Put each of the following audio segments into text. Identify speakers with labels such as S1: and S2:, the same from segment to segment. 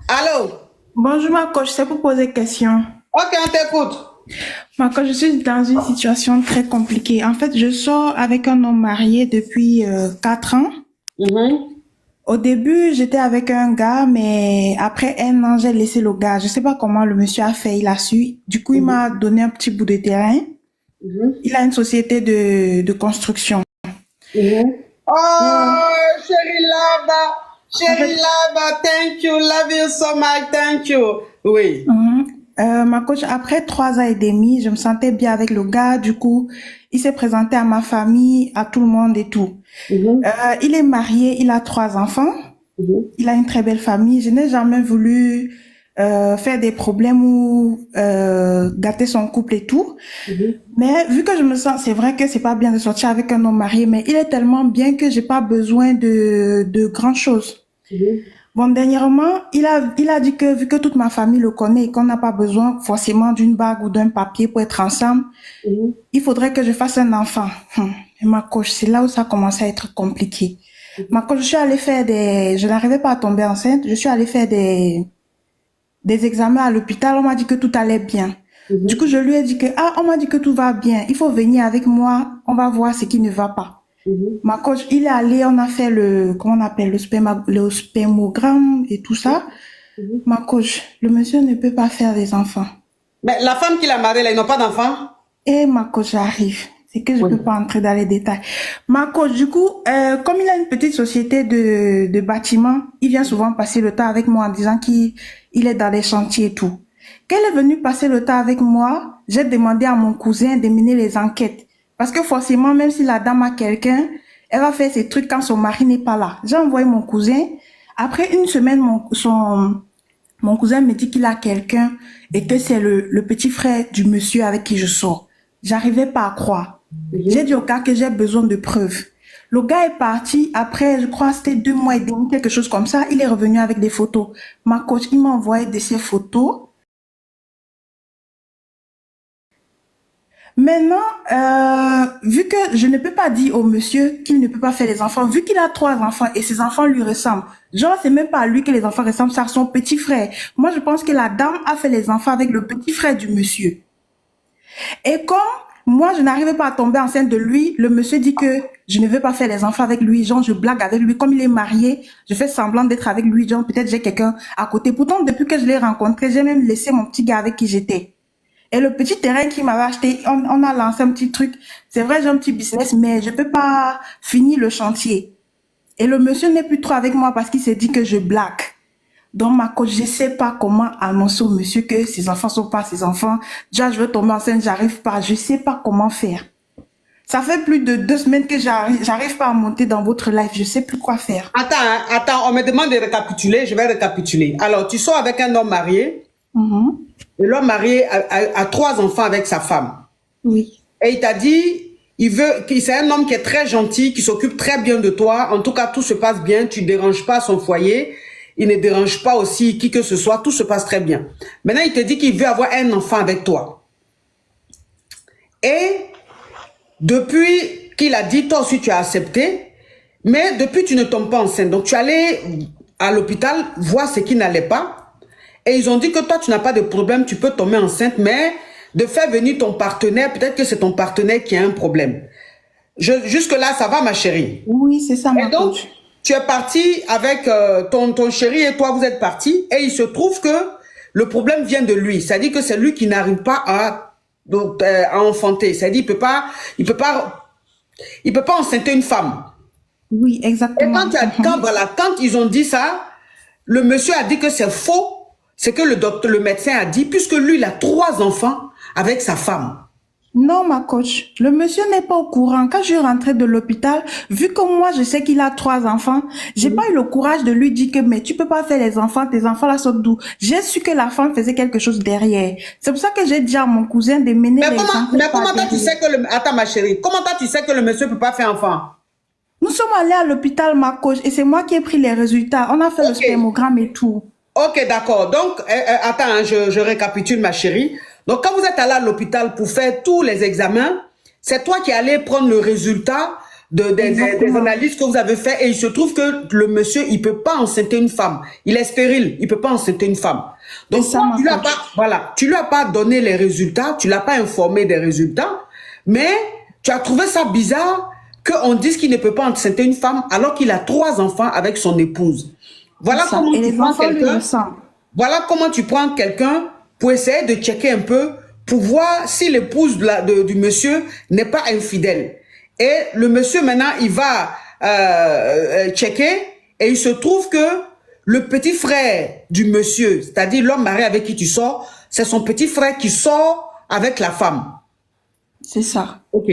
S1: Allô?
S2: Bonjour ma coach, c'est pour poser question.
S1: Ok, on t'écoute.
S2: Ma coach, je suis dans une situation très compliquée. En fait, je sors avec un homme marié depuis 4 ans.
S1: Mhm,
S2: Au début, j'étais avec un gars, mais après un an, j'ai laissé le gars. Je sais pas comment le monsieur a fait, il a su. Du coup, il
S1: mhm,
S2: m'a donné un petit bout de terrain.
S1: mhm,
S2: Il a une société de construction.
S1: mhm.
S2: Euh,
S1: Oh, chérie Laba,
S2: en
S1: chérie
S2: fait,
S1: Laba, thank you, love you so much, thank you. Oui.
S2: Ma coach, après 3 ans et demi, je me sentais bien avec le gars. Du coup, il s'est présenté à ma famille, à tout le monde et tout.
S1: Mhm,
S2: Il est marié, il a 3 enfants.
S1: mhm,
S2: Il a une très belle famille. Je n'ai jamais voulu faire des problèmes ou gâter son couple et tout.
S1: mhm,
S2: Mais vu que je me sens, c'est vrai que c'est pas bien de sortir avec un homme marié, mais il est tellement bien que j'ai pas besoin de grandes choses.
S1: mhm,
S2: Bon, dernièrement, il a dit que vu que toute ma famille le connaît et qu'on n'a pas besoin forcément d'une bague ou d'un papier pour être ensemble,
S1: mhm.
S2: il faudrait que je fasse un enfant. Et ma coach, c'est là où ça commence à être compliqué. Ma coach, je n'arrivais pas à tomber enceinte, je suis allée faire des examens à l'hôpital, on m'a dit que tout allait bien. Du coup,
S1: Mhm,
S2: je lui ai dit que, on m'a dit que tout va bien, il faut venir avec moi, on va voir ce qui ne va pas.
S1: mhm,
S2: Ma coach, il est allé, on a fait comment on appelle, le spermogramme et tout ça.
S1: mhm.
S2: Ma coach, le monsieur ne peut pas faire des enfants.
S1: Mais la femme qui l'a marié, là, ils n'ont pas d'enfant?
S2: Et ma coach arrive. C'est que je
S1: Oui.
S2: peux pas entrer dans les détails. Ma coach, du coup, comme il a une petite société de bâtiments, il vient souvent passer le temps avec moi en disant qu'il est dans les chantiers et tout. Quand elle est venue passer le temps avec moi, j'ai demandé à mon cousin de mener les enquêtes. Parce que forcément, même si la dame a quelqu'un, elle va faire ses trucs quand son mari n'est pas là. J'ai envoyé mon cousin. Après une semaine, mon cousin me dit qu'il a quelqu'un et que c'est le petit frère du monsieur avec qui je sors. J'arrivais pas à croire. J'ai
S1: Mhm.
S2: dit au gars que j'ai besoin de preuves. Le gars est parti après, je crois, c'était 2 mois et demi, quelque chose comme ça. Il est revenu avec des photos. Ma coach, il m'a envoyé de ces photos. Maintenant, vu que je ne peux pas dire au monsieur qu'il ne peut pas faire les enfants, vu qu'il a 3 enfants et ses enfants lui ressemblent, genre c'est même pas à lui que les enfants ressemblent, c'est à son petit frère. Moi, je pense que la dame a fait les enfants avec le petit frère du monsieur. Et comme moi, je n'arrivais pas à tomber enceinte de lui, le monsieur dit que je ne veux pas faire les enfants avec lui, genre je blague avec lui, comme il est marié, je fais semblant d'être avec lui, genre peut-être j'ai quelqu'un à côté. Pourtant, depuis que je l'ai rencontré, j'ai même laissé mon petit gars avec qui j'étais. Et le petit terrain qu'il m'avait acheté, on a lancé un petit truc. C'est vrai, j'ai un petit business, mais je peux pas finir le chantier. Et le monsieur n'est plus trop avec moi parce qu'il s'est dit que je blague. Donc, ma coach, je sais pas comment annoncer au monsieur que ses enfants sont pas ses enfants. Déjà, je veux tomber enceinte, j'arrive pas. Je sais pas comment faire. Ça fait plus de 2 semaines que j'arrive pas à monter dans votre live. Je sais plus quoi faire.
S1: Attends, hein, attends, on me demande de récapituler, je vais récapituler. Alors, tu sors avec un homme marié,
S2: Mhm.
S1: et l'homme marié a 3 enfants avec sa femme.
S2: Oui.
S1: Et il t'a dit, c'est un homme qui est très gentil, qui s'occupe très bien de toi. En tout cas, tout se passe bien. Tu ne déranges pas son foyer. Il ne dérange pas aussi qui que ce soit. Tout se passe très bien. Maintenant, il te dit qu'il veut avoir un enfant avec toi. Et depuis qu'il a dit, toi aussi, tu as accepté. Mais depuis, tu ne tombes pas enceinte. Donc, tu es allé à l'hôpital voir ce qui n'allait pas. Et ils ont dit que toi, tu n'as pas de problème, tu peux tomber enceinte, mais de faire venir ton partenaire, peut-être que c'est ton partenaire qui a un problème. Jusque-là, ça va, ma chérie.
S2: Oui, c'est ça,
S1: Et
S2: ma
S1: donc,
S2: coach.
S1: tu es parti avec ton chéri et toi, vous êtes partis. Et il se trouve que le problème vient de lui. C'est-à-dire que c'est lui qui n'arrive pas à enfanter. C'est-à-dire il peut pas enceinter une femme.
S2: Oui,
S1: Et
S2: exactement. Mhm.
S1: quand ils ont dit ça, le monsieur a dit que c'est faux. C'est que le médecin a dit, puisque lui, il a 3 enfants avec sa femme.
S2: Non, ma coach, le monsieur n'est pas au courant. Quand je suis rentrée de l'hôpital, vu que moi, je sais qu'il a 3 enfants, j'ai pas eu le courage de lui dire que, mais tu peux pas faire les enfants, tes enfants là sont d'où? J'ai su que la femme faisait quelque chose derrière. C'est pour ça que j'ai dit à mon cousin de mener les
S1: Mais
S2: enquêtes par
S1: comment toi tu
S2: derrière.
S1: sais que attends ma chérie, comment toi tu sais que le monsieur peut pas faire enfant?
S2: Nous sommes allés à l'hôpital, ma coach, et c'est moi qui ai pris les résultats. On a fait le
S1: Ok,
S2: spermogramme et tout.
S1: ok, d'accord. Donc, attends, hein, je récapitule ma chérie. Donc, quand vous êtes allé à l'hôpital pour faire tous les examens, c'est toi qui allais prendre le résultat des
S2: Exactement.
S1: analyses que vous avez fait et il se trouve que le monsieur, il peut pas enceinter une femme. Il est stérile, il peut pas enceinter une femme.
S2: C'est
S1: Donc,
S2: ça,
S1: toi,
S2: ma
S1: tu lui as pas,
S2: coach.
S1: voilà, tu lui as pas donné les résultats, tu l'as pas informé des résultats, mais tu as trouvé ça bizarre qu'on dise qu'il ne peut pas enceinter une femme alors qu'il a 3 enfants avec son épouse.
S2: C'est
S1: Voilà
S2: ça.
S1: comment
S2: Et
S1: tu
S2: les
S1: prends
S2: enfants lui
S1: quelqu'un,
S2: ressemblent.
S1: voilà comment tu prends quelqu'un pour essayer de checker un peu, pour voir si l'épouse du monsieur n'est pas infidèle. Et le monsieur, maintenant, il va checker et il se trouve que le petit frère du monsieur, c'est-à-dire l'homme marié avec qui tu sors, c'est son petit frère qui sort avec la femme.
S2: C'est ça.
S1: Ok.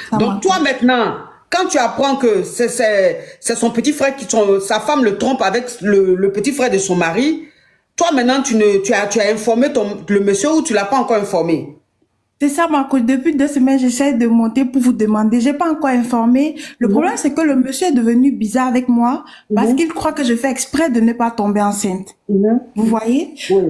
S2: Ça, ma
S1: Donc, toi,
S2: coach.
S1: maintenant, quand tu apprends que c'est son petit frère sa femme le trompe avec le petit frère de son mari, toi, maintenant, tu as informé le monsieur ou tu l'as pas encore informé?
S2: C'est ça, ma coach. Depuis 2 semaines, j'essaie de monter pour vous demander. J'ai pas encore informé. Le problème,
S1: Mhm.
S2: c'est que le monsieur est devenu bizarre avec moi parce
S1: Mhm.
S2: qu'il croit que je fais exprès de ne pas tomber enceinte.
S1: Mhm.
S2: Vous voyez?
S1: Oui.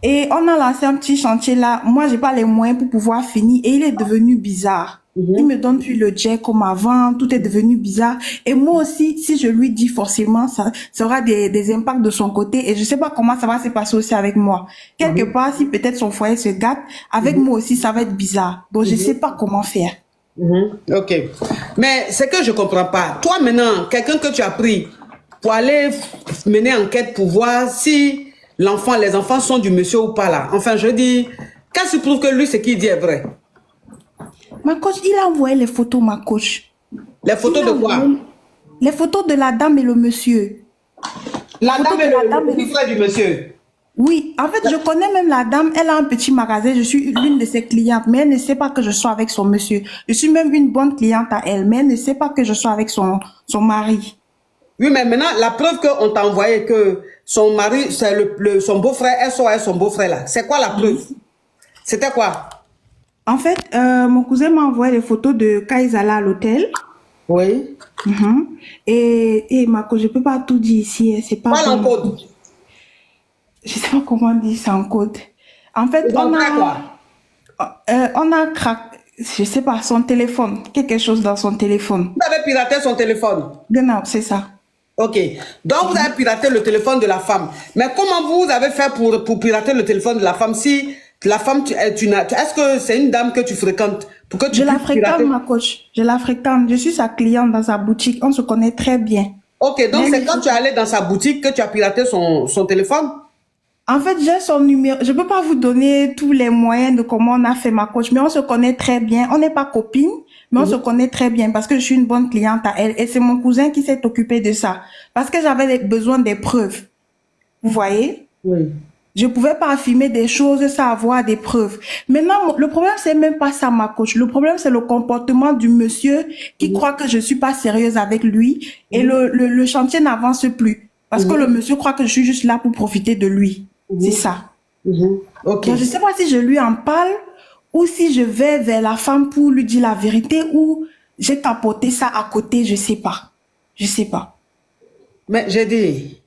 S2: Et on a lancé un petit chantier là. Moi, j'ai pas les moyens pour pouvoir finir et il est devenu bizarre. Il
S1: Mhm.
S2: me donne plus le jet comme avant. Tout est devenu bizarre. Et moi aussi, si je lui dis forcément, ça aura des impacts de son côté et je sais pas comment ça va se passer aussi avec moi. Quelque
S1: Mhm.
S2: part, si peut-être son foyer se gâte, avec moi aussi, ça va être bizarre. Donc, je sais pas comment faire.
S1: Mhm. Ok. Mais c'est que je comprends pas. Toi, maintenant, quelqu'un que tu as pris pour aller mener enquête pour voir si les enfants sont du monsieur ou pas là. Enfin, je dis, qu'est-ce qui prouve que lui, ce qu'il dit est vrai?
S2: Ma coach, il a envoyé les photos, ma coach.
S1: Les
S2: Il
S1: photos
S2: a
S1: de quoi?
S2: envoyé les photos de la dame et le monsieur.
S1: La
S2: Photos
S1: dame et
S2: de la
S1: le
S2: dame et
S1: petit
S2: le...
S1: frère du monsieur.
S2: Oui, en fait, je connais même la dame. Elle a un petit magasin. Je suis l'une de ses clientes, mais elle ne sait pas que je sois avec son monsieur. Je suis même une bonne cliente à elle, mais elle ne sait pas que je sois avec son mari.
S1: Oui, mais maintenant, la preuve qu'on t'a envoyé que son mari, c'est son beau-frère, elle sort avec son beau-frère là. C'est quoi la preuve? C'était quoi?
S2: En fait, mon cousin m'a envoyé les photos de Kaizala à l'hôtel.
S1: Oui.
S2: Mhm. Et Marco, je peux pas tout dire ici, hein, c'est pas
S1: Parle
S2: bon,
S1: en
S2: Marco.
S1: code.
S2: Je sais pas comment dire ça en code. En fait,
S1: Ils ont fait quoi?
S2: on a craqué, je sais pas, son téléphone, quelque chose dans son téléphone.
S1: Vous avez piraté son téléphone.
S2: Non, c'est ça.
S1: Ok. Donc, vous avez piraté le téléphone de la femme. Mais comment vous avez fait pour pirater le téléphone de la femme si la femme, est-ce que c'est une dame que tu fréquentes pour que tu
S2: Je la
S1: puisses
S2: fréquente,
S1: pirater?
S2: ma coach. Je la fréquente. Je suis sa cliente dans sa boutique. On se connaît très bien.
S1: Ok, donc
S2: Mais
S1: c'est quand tu es allé dans sa boutique que tu as piraté son téléphone?
S2: en fait, j'ai son numéro. Je peux pas vous donner tous les moyens de comment on a fait, ma coach, mais on se connaît très bien. On n'est pas copines, mais on se connaît très bien parce que je suis une bonne cliente à elle. Et c'est mon cousin qui s'est occupé de ça. Parce que j'avais besoin des preuves. Vous voyez?
S1: Oui.
S2: Je pouvais pas affirmer des choses sans avoir des preuves. Maintenant, le problème, c'est même pas ça, ma coach. Le problème, c'est le comportement du monsieur qui croit que je suis pas sérieuse avec lui et le chantier n'avance plus. Parce que le monsieur croit que je suis juste là pour profiter de lui. C'est ça.
S1: Ok.
S2: Donc, je sais pas si je lui en parle ou si je vais vers la femme pour lui dire la vérité ou j'ai capoté ça à côté, je sais pas. Je sais pas.
S1: Mais j'ai dit,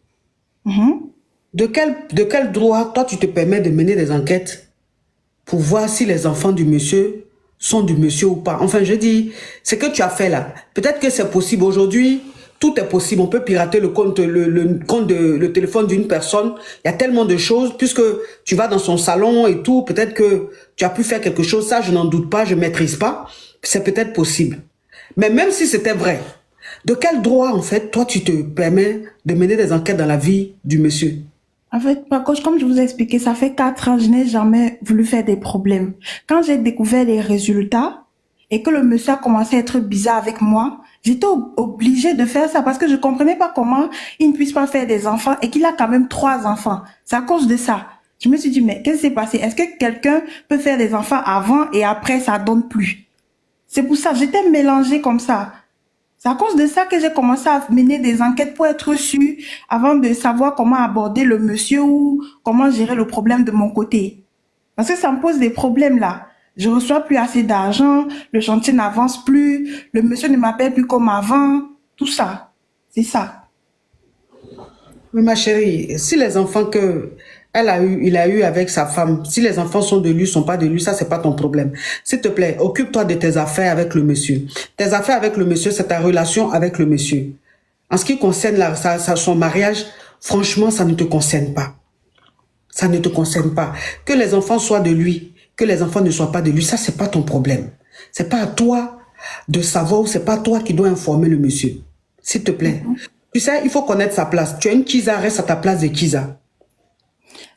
S2: Mhm.
S1: de quel droit, toi, tu te permets de mener des enquêtes pour voir si les enfants du monsieur sont du monsieur ou pas? Enfin, je dis, ce que tu as fait là, peut-être que c'est possible. Aujourd'hui, tout est possible. On peut pirater le compte, le téléphone d'une personne. Il y a tellement de choses, puisque tu vas dans son salon et tout, peut-être que tu as pu faire quelque chose. Ça, je n'en doute pas, je ne maîtrise pas. C'est peut-être possible. Mais même si c'était vrai, de quel droit, en fait, toi, tu te permets de mener des enquêtes dans la vie du monsieur?
S2: En fait, par contre, comme je vous ai expliqué, ça fait 4 ans, je n'ai jamais voulu faire des problèmes. Quand j'ai découvert les résultats et que le monsieur a commencé à être bizarre avec moi, j'étais obligée de faire ça parce que je comprenais pas comment il ne puisse pas faire des enfants et qu'il a quand même 3 enfants. C'est à cause de ça. Je me suis dit, mais qu'est-ce qui s'est passé? Est-ce que quelqu'un peut faire des enfants avant et après ça donne plus? C'est pour ça, j'étais mélangée comme ça. C'est à cause de ça que j'ai commencé à mener des enquêtes pour être sûre avant de savoir comment aborder le monsieur ou comment gérer le problème de mon côté. Parce que ça me pose des problèmes là. Je reçois plus assez d'argent, le chantier n'avance plus, le monsieur ne m'appelle plus comme avant, tout ça. C'est ça.
S1: Mais ma chérie, si les enfants que Il a eu avec sa femme. Si les enfants sont de lui, sont pas de lui, ça c'est pas ton problème. S'il te plaît, occupe-toi de tes affaires avec le monsieur. Tes affaires avec le monsieur, c'est ta relation avec le monsieur. En ce qui concerne son mariage, franchement, ça ne te concerne pas. Ça ne te concerne pas. Que les enfants soient de lui, que les enfants ne soient pas de lui, ça c'est pas ton problème. C'est pas à toi de savoir ou c'est pas toi qui dois informer le monsieur. S'il te plaît. Tu sais, il faut connaître sa place. Tu as une Kiza, reste à ta place de Kiza.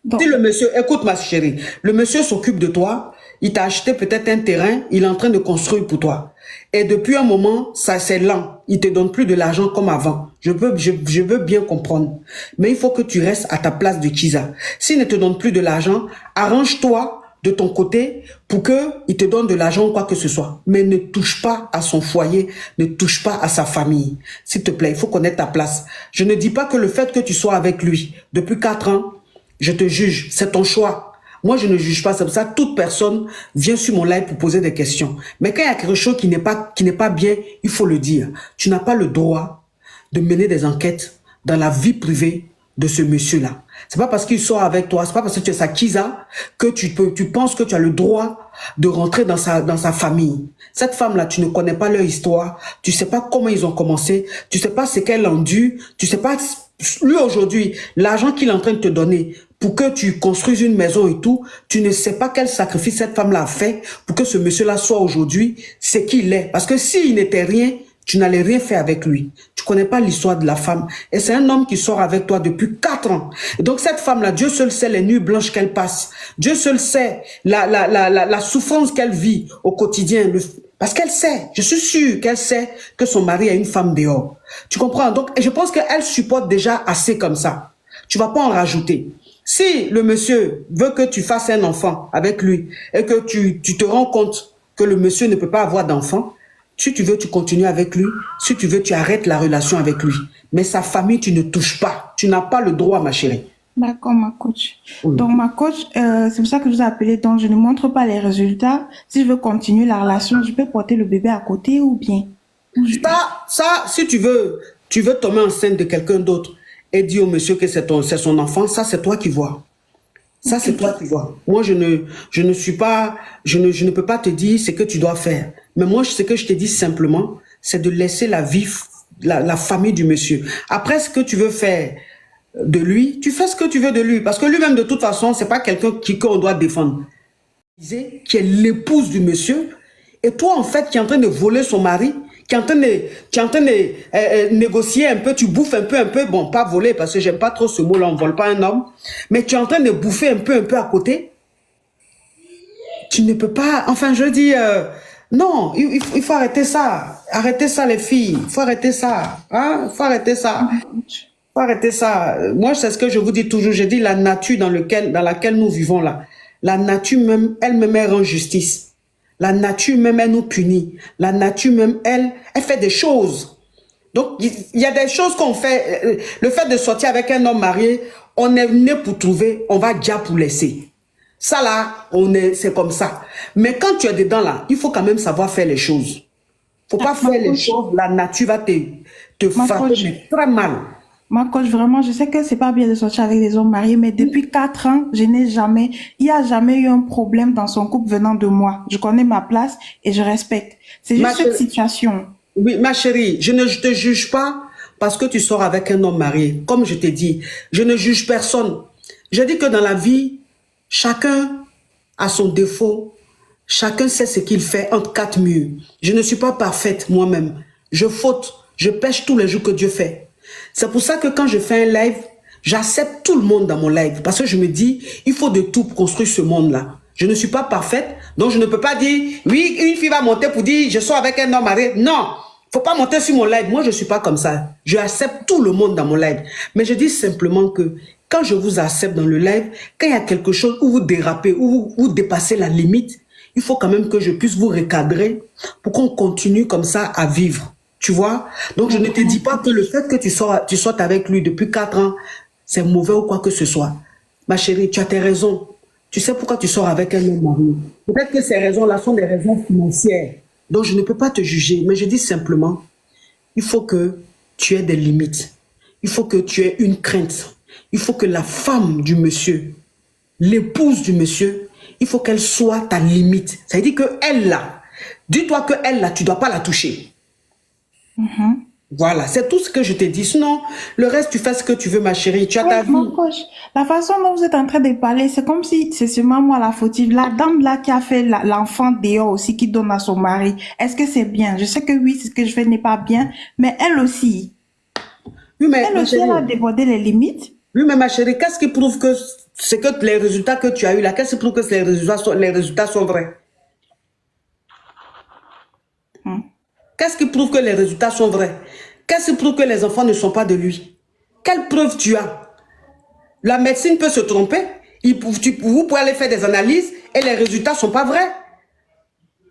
S2: Donc,
S1: Si le monsieur, écoute ma chérie, le monsieur s'occupe de toi, il t'a acheté peut-être un terrain, il est en train de construire pour toi. Et depuis un moment, ça c'est lent. Il te donne plus de l'argent comme avant. Je veux bien comprendre. Mais il faut que tu restes à ta place de Kiza. S'il ne te donne plus de l'argent, arrange-toi de ton côté pour qu'il te donne de l'argent ou quoi que ce soit. Mais ne touche pas à son foyer, ne touche pas à sa famille. S'il te plaît, il faut connaître ta place. Je ne dis pas que le fait que tu sois avec lui depuis 4 ans, je te juge, c'est ton choix. Moi, je ne juge pas, c'est pour ça que toute personne vient sur mon live pour poser des questions. Mais quand il y a quelque chose qui n'est pas bien, il faut le dire. Tu n'as pas le droit de mener des enquêtes dans la vie privée de ce monsieur-là. C'est pas parce qu'il sort avec toi, c'est pas parce que tu es sa Kiza que tu penses que tu as le droit de rentrer dans sa famille. Cette femme-là, tu ne connais pas leur histoire, tu sais pas comment ils ont commencé, tu sais pas ce qu'elle a dû, tu sais pas, lui aujourd'hui, l'argent qu'il est en train de te donner pour que tu construises une maison et tout, tu ne sais pas quel sacrifice cette femme-là a fait pour que ce monsieur-là soit aujourd'hui ce qu'il est. Parce que s'il n'était rien, tu n'allais rien faire avec lui. Tu connais pas l'histoire de la femme. Et c'est un homme qui sort avec toi depuis 4 ans. Et donc cette femme-là, Dieu seul sait les nuits blanches qu'elle passe. Dieu seul sait la souffrance qu'elle vit au quotidien. Parce qu'elle sait, je suis sûre qu'elle sait que son mari a une femme dehors. Tu comprends? Donc, et je pense qu'elle supporte déjà assez comme ça. Tu vas pas en rajouter. Si le monsieur veut que tu fasses un enfant avec lui et que tu te rends compte que le monsieur ne peut pas avoir d'enfant, si tu veux, tu continues avec lui. Si tu veux, tu arrêtes la relation avec lui. Mais sa famille, tu ne touches pas. Tu n'as pas le droit, ma chérie.
S2: d'accord, ma coach.
S1: Oui.
S2: Donc, ma coach, c'est pour ça que je vous ai appelé. Donc, je ne montre pas les résultats. Si je veux continuer la relation, je peux porter le bébé à côté ou bien?
S1: Ça, si tu veux tomber enceinte de quelqu'un d'autre et dire au monsieur que c'est son enfant, ça, c'est toi qui vois. Ça, c'est toi qui vois. Moi, je ne suis pas, je ne peux pas te dire ce que tu dois faire. Mais moi, ce que je te dis simplement, c'est de laisser la famille du monsieur. Après, ce que tu veux faire de lui, tu fais ce que tu veux de lui. Parce que lui-même, de toute façon, c'est pas quelqu'un qu'on doit défendre. Qui est l'épouse du monsieur. Et toi, en fait, qui est en train de voler son mari, qui est en train de négocier un peu, tu bouffes un peu, bon, pas voler, parce que j'aime pas trop ce mot-là, on vole pas un homme, mais tu es en train de bouffer un peu à côté. Tu ne peux pas, enfin, je dis, non, il faut arrêter ça. Arrêtez ça, les filles. Il faut arrêter ça. Hein? Il faut arrêter ça. Faut arrêter ça. Moi, c'est ce que je vous dis toujours. Je dis la nature dans laquelle nous vivons là. La nature même, elle-même, elle rend justice. La nature même, elle nous punit. La nature même, elle fait des choses. Donc, il y a des choses qu'on fait. Le fait de sortir avec un homme marié, on est né pour trouver, on va déjà pour laisser. Ça là, c'est comme ça. Mais quand tu es dedans là, il faut quand même savoir faire les choses. Faut pas faire les choses, la nature va te frapper très mal.
S2: Ma coach, vraiment, je sais que c'est pas bien de sortir avec des hommes mariés, mais depuis 4 ans, il n'y a jamais eu un problème dans son couple venant de moi. Je connais ma place et je respecte. C'est juste cette situation.
S1: Oui, ma chérie, je ne te juge pas parce que tu sors avec un homme marié. Comme je t'ai dit, je ne juge personne. Je dis que dans la vie, chacun a son défaut. Chacun sait ce qu'il fait entre 4 murs. Je ne suis pas parfaite moi-même. Je faute, je pêche tous les jours que Dieu fait. C'est pour ça que quand je fais un live, j'accepte tout le monde dans mon live. Parce que je me dis, il faut de tout pour construire ce monde-là. Je ne suis pas parfaite, donc je ne peux pas dire, oui, une fille va monter pour dire, je sors avec un homme marié. Non, faut pas monter sur mon live. Moi, je ne suis pas comme ça. Je accepte tout le monde dans mon live. Mais je dis simplement que quand je vous accepte dans le live, quand il y a quelque chose où vous dérapez, où vous dépassez la limite, il faut quand même que je puisse vous recadrer pour qu'on continue comme ça à vivre. Tu vois? Donc, je ne te dis pas que le fait que tu sortes avec lui depuis 4 ans, c'est mauvais ou quoi que ce soit. Ma chérie, tu as tes raisons. Tu sais pourquoi tu sors avec un homme marié. Peut-être que ces raisons-là sont des raisons financières. Donc, je ne peux pas te juger. Mais je dis simplement, il faut que tu aies des limites. Il faut que tu aies une crainte. Il faut que la femme du monsieur l'épouse du monsieur, il faut qu'elle soit ta limite. Ça veut dire qu'elle là, dis-toi qu'elle là, tu ne dois pas la toucher. Voilà, c'est tout ce que je te dis. Sinon, le reste, tu fais ce que tu veux, ma chérie. Tu as ta vie.
S2: Mon coach, la façon dont vous êtes en train de parler, c'est comme si c'est seulement moi la fautive. La dame là qui a fait l'enfant dehors aussi, qui donne à son mari, est-ce que c'est bien? Je sais que oui, ce que je fais n'est pas bien, mais elle aussi,
S1: Oui, mais
S2: elle
S1: ma
S2: aussi,
S1: chérie,
S2: elle a débordé les limites.
S1: oui, mais ma chérie, qu'est-ce qui prouve que c'est que les résultats que tu as eu là, qu'est-ce qui prouve que les résultats sont vrais? Qu'est-ce qui prouve que les résultats sont vrais? Qu'est-ce qui prouve que les enfants ne sont pas de lui? Quelle preuve tu as? La médecine peut se tromper. Vous pouvez aller faire des analyses et les résultats ne sont pas vrais.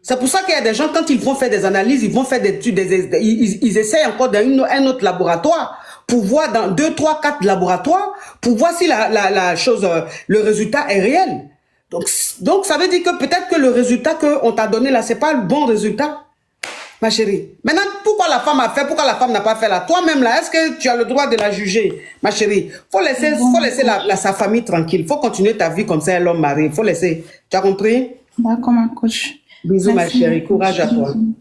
S1: C'est pour ça qu'il y a des gens, quand ils vont faire des analyses, ils vont faire des études, ils essayent encore dans un autre laboratoire pour voir dans 2, 3, 4 laboratoires pour voir si le résultat est réel. Donc ça veut dire que peut-être que le résultat qu'on t'a donné là, c'est pas le bon résultat. Ma chérie. Maintenant, pourquoi la femme a fait, pourquoi la femme n'a pas fait là? Toi-même là, est-ce que tu as le droit de la juger? Ma chérie, faut laisser sa famille tranquille. Faut continuer ta vie comme ça, l'homme marié. Faut laisser. Tu as compris?
S2: D'accord, mon coach.
S1: Bisous, ma
S2: Merci,
S1: chérie.
S2: mon coach.
S1: Courage à toi.
S2: Bisous.